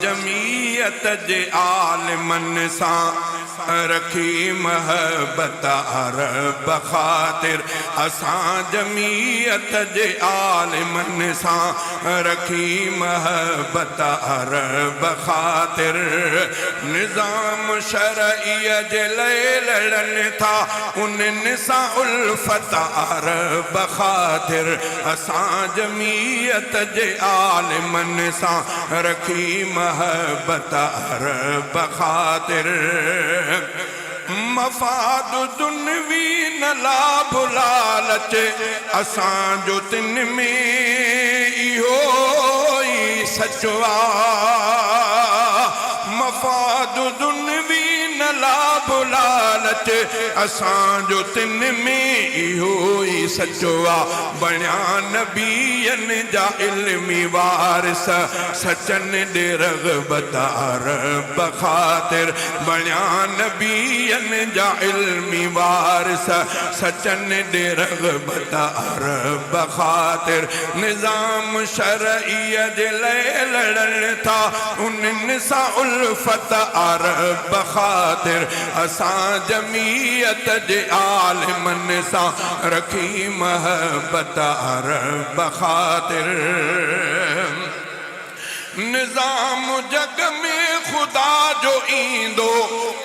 जमीयत जे आलिमन सां रखी महबत अरब ख़ातिर असां जमीयत जे आलिमन सां रखी महबत अरब ख़ातिर निज़ाम शरईअ जे लाइ लड़नि था उन्हनि सां उल्फत अरब ख़ातिर असां जमीयत जे आलिमन सां रखी महबत अरब ख़ातिर मफ़ाद दुनवी न लाभ लालच असां जो तिन में इहो ई सचो आहे मफ़ाद दुनवी न लाभ लालच असां जो तिन में इहो ई सचो आहे बणिया नबीअनि जा इल्मी वारिस सचनि ॾे रग़बत अरब ख़ातिर बणिया नबीअनि जा इल्मी वारिस सचनि ॾे रग़बत अरब ख़ातिर निज़ाम शरईअ जे लाइ लड़नि था उन्हनि सां उल्फत अरब ख़ातिर असां जमीयत जे आलिमन सां रखी महबत अरब ख़ातिर निज़ाम जग में खुदा जो ईंदो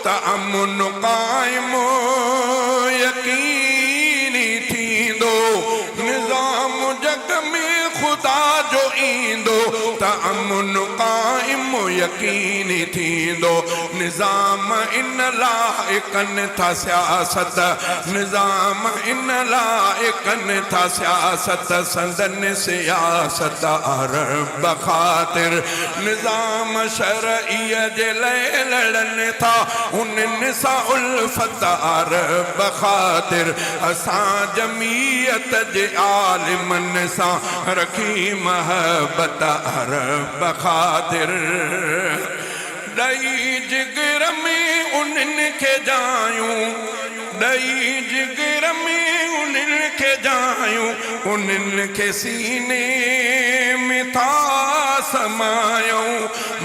त अमन क़ाइम यकीनी थींदो निज़ाम जग में खुदा जो ईंदो त अमन क़ाइम यकीनी थींदो निज़ाम इन लाइक़नि था सियासत निज़ाम इन लाइक़नि था सियासत संदन सियासत अरब ख़ातिर निज़ाम शरईअ जे लाइ लड़नि था उन्हनि सां उल्फत अरब ख़ातिर असां जमीयत जे आलिमन सां रखी महबत अरब ख़ातिर ॾई जिगर में उन्हनि खे जायूं ॾई जिगर में उन्हनि खे जायूं उन्हनि खे सीने में था समायूं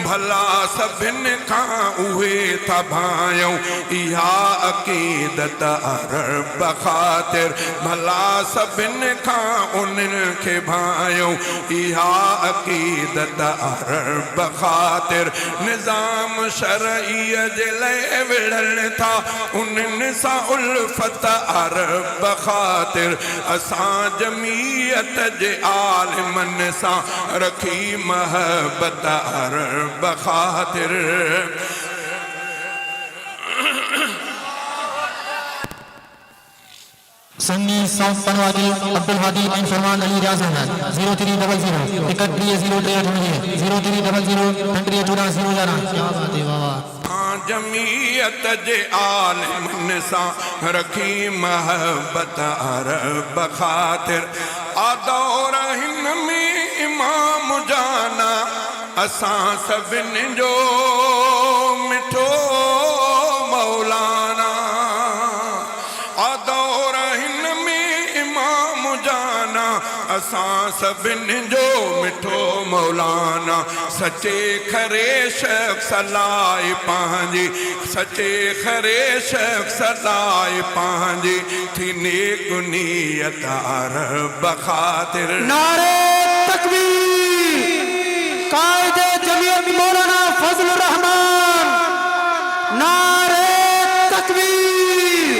भला सभिनि खां उहे था भायूं इहा अक़ीदत अरब ख़ातिर भला सभिनि खां उन्हनि खे भायूं इहा अक़ीदत अरब ख़ातिर निज़ाम शरईअ जे लाइ विढ़नि था उन्हनि सां उल्फत अरब ख़ातिर असां जमीयत जे आलिमन सां रखी महबत अरब ख़ातिर सन्नी साउथ पनवादी अब्दुल हादी एंड फरमान अली राज़न 0300 1303 0300 क्या बात है वाह जमीयत जे आलिमन सां रखी महबत अरब ख़ातिर आदौर हिन में इमाम जाना असां सभिनि जो मिठो मौलाना आदौर हिन में इमाम जाना असां सभिनि जो मिठो मौलाना सचे खरे शख्स लाइ पंहिंजी सचे खरे शख्स लाइ पंहिंजी थी नेक नियत अरब ख़ातिर नारे तकबीर कायदे जमीयत मौलाना फजलुर रहमान नारे तकबीर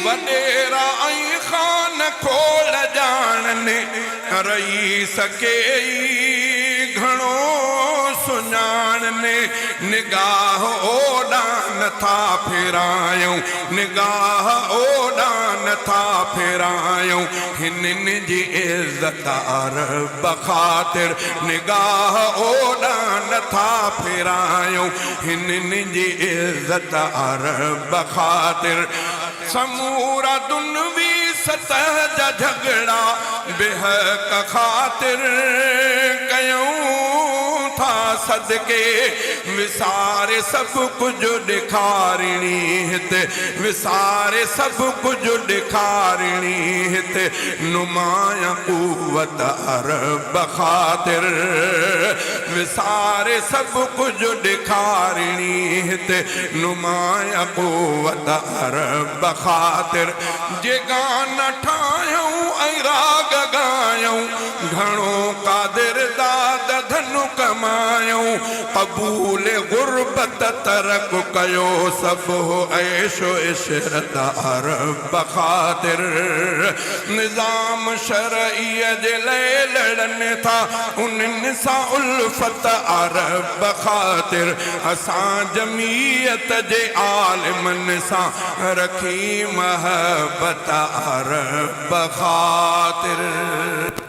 वडेरा ऐं खान खोल ॼाणनि रही सके घणो सुञाणनि निगाह ओॾा नथा फेरायूं निगाह ओॾा नथा फेरायूं हिननि जी इज़त अरब ख़ातिर निगाह ओॾा नथा फेरायूं हिननि जी इज़त अरब ख़ातिर समूरा दुनवी सतह जा झगड़ा बेहक ख़ातिर कयूं था सदके विसारे सब कुछ ॾेखारिणी हिते विसारे सब कुछ ॾेखारिणी हिते नुमाया कुवत अरब ख़ातिर विसारे सब कुछ ॾेखारिणी हिते नुमाया कुवत अरब ख़ातिर जे गाना ठाहियूं ऐं राग गायूं घणो कादिर दाद धनु कमायूं क़बूल गुरबत तरक कयो सब हो ऐशो इशरत अरब ख़ातिर निज़ाम शरईअ जे लाइ लड़नि था उन्हनि सां उल्फत अरब ख़ातिर असां जमीयत जे आलिमनि सां रखी महबत अरब ख़ातिर।